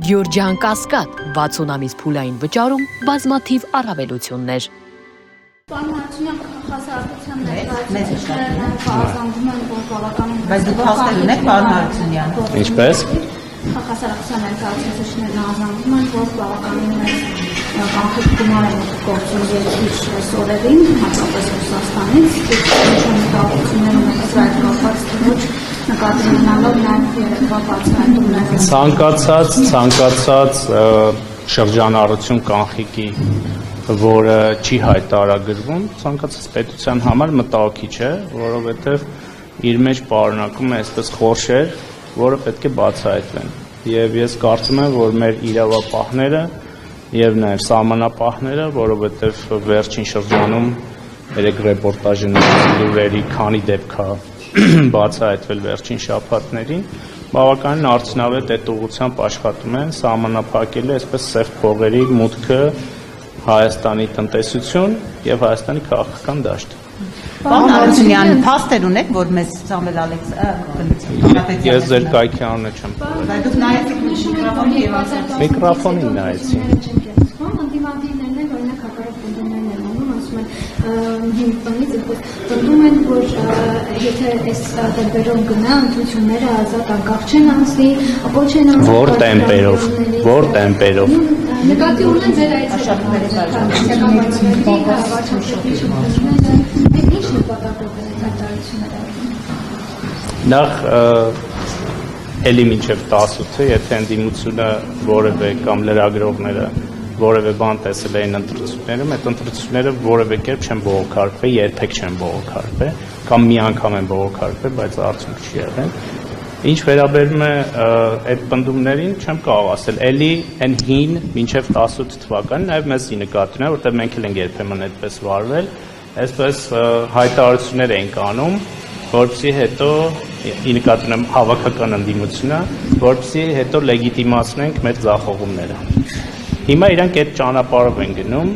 Գյորջյան Կասկադ 60 ամիս փուլային վճարում բազմաթիվ առավելություններ։ Բայց դուք փաստեր ունեք, պարոն Հարությունյան։ Ինչպես։ Քաղաքասարակության ներկայացուցիչներն անձնանում են, որ բավականին կանխիկ գումար են գործում երկիր սորերին, հատկապես Ռուսաստանից, դիտություններ ունեն Իսրայել կապված ոչ նկատի ունենալով նաև երեկվա բացահայտումները։ Ցանկացած շրջանառություն կանխիկի, որը չի հայտարարագրվում, ցանկացած պետության համար մտահոգիչ է, որովհետև իր մեջ պարունակում է այսպես խորշեր, որը պետք է բացահայտվեն։ Եվ ես կարծում եմ, որ մեր իրավապահները եւ նաեւ սահմանապահները, որովհետեւ վերջին շրջանում երեք ռեպորտաժի լուրերի քանի դեպք է բացահայտվել վերջին շաբաթներին, բավականին արդյունավետ այդ ուղղությամբ աշխատում են սահմանափակելու այսպես սև փողերի մուտքը Հայաստանի տնտեսություն եւ Հայաստանի քաղաքական դաշտ։ Պարոն Հարությունյան, փաստեր ունեք, որ մեզ Սամվել Ալեքսանդրովիչը Ես ձեր կայքի անունը չեմ Բայց դուք նայեցիք Միկրոֆոնին նայեցի։ Անդիմադիրներն են, օրինակ հակառակ պնդումներն են անում, ասում են հիմնից պնդում են, որ եթե այս տեմպերով գնա, ընտրությունները ազատ անկախ չեն անցնի, ոչ են անցնի։ Որ տեմպերով։ Նկատի ունեն ձեր այդ ինչ նպատակով են հայտարարությունները։ Նախ էլի մինչև 18-ը, եթե ընդդիմությունը որևէ կամ լրագրողները որևէ բան տեսել էին ընտրություններում, այդ ընտրությունները որևէ կերպ չեն բողոքարկվել, երբեք չեն բողոքարկվել, կամ մի անգամ են բողոքարկվել, բայց արդյունք չի եղել։ Ինչ վերաբերում է այդ պնդումներին, չեմ կարող ասել, էլի այն հին մինչև 18 թվականին, նաև մեզ նկատի ունեն, որտեղ մենք էլ ենք երբեմն այդպես վարվել, այսպես հայտարարություններ ենք անում, որպեսզի հետո ի նկատի ունեմ հավաքական ընդդիմությունը, որպեսզի հետո լեգիտիմացնենք մեր ձախողումները։ Հիմա իրանք այդ ճանապարհով են գնում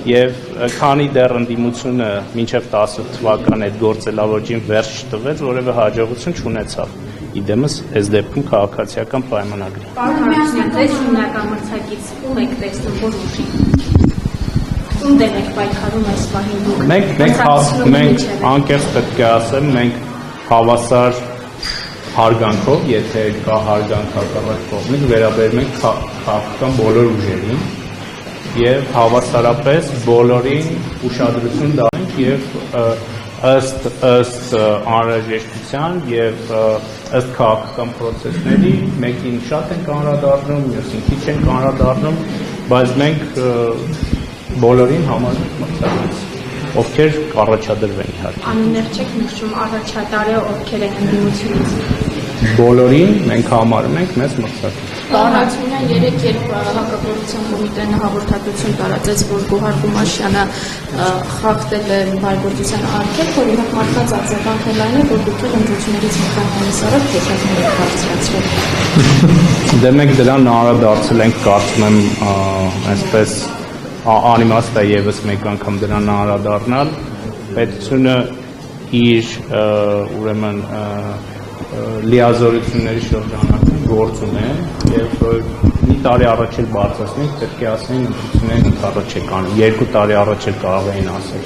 եւ քանի դեռ ընդդիմությունը մինչև 18 թվական այդ գործելավոճին վերջ տվեց, որևէ հաջողություն չունեցավ։ Իդեմս այս դեպքում քաղաքացիական պայմանագրի։ Պարոն Հարությունյան, դες հիմնական մրցակից ում եք տեսնում, որ ուժի։ Ում դեմ եք պայքարում այս պահին դուք։ Մենք անկեղծ պետք է ասեմ, մենք հավասար հարգանքով, եթե կա հարգանք հակառակ կողմից, վերաբերում ենք քաղաքական բոլոր ուժերին եւ հավասարապես բոլորին ուշադրություն տանք եւ ըստ անհրաժեշտության եւ ըստ քաղաքական process-ների մեկին շատ ենք անդրադառնում, մյուսին քիչ ենք անդրադառնում, բայց մենք բոլորին համարում ենք ովքեր կառաջադրվեն իհարկե։ Անուններ չեք նշում առաջատարը ովքեր են ընդդիմությունից։ Բոլորին մենք համարում ենք մեզ մրցակից։ Պարոն Հարությունյան, երեք երբ հակապետության կոմիտեն հաղորդակցություն տարածեց, որ Գոհար Գումաշյանը խախտել է բարեգործության արգելք, որ իրենք մարդկանց արձագանքն այն է, որ դուք ընտրություններից մի քանի առաջ փոխանցում եք բարձրացրել։ Դե մենք դրան անդրադարձել ենք, կարծում եմ, այսպես անիմաստ է եւս մեկ անգամ դրան անդրադառնալ, պետությունը իր ուրեմն լիազորությունների շրջանակում գործ ունի եւ մի տարի առաջ էլ բարձրացնենք, պետք է ասենք ընտրությունները առաջ եկան, 2 տարի առաջ էլ կարող էին ասել։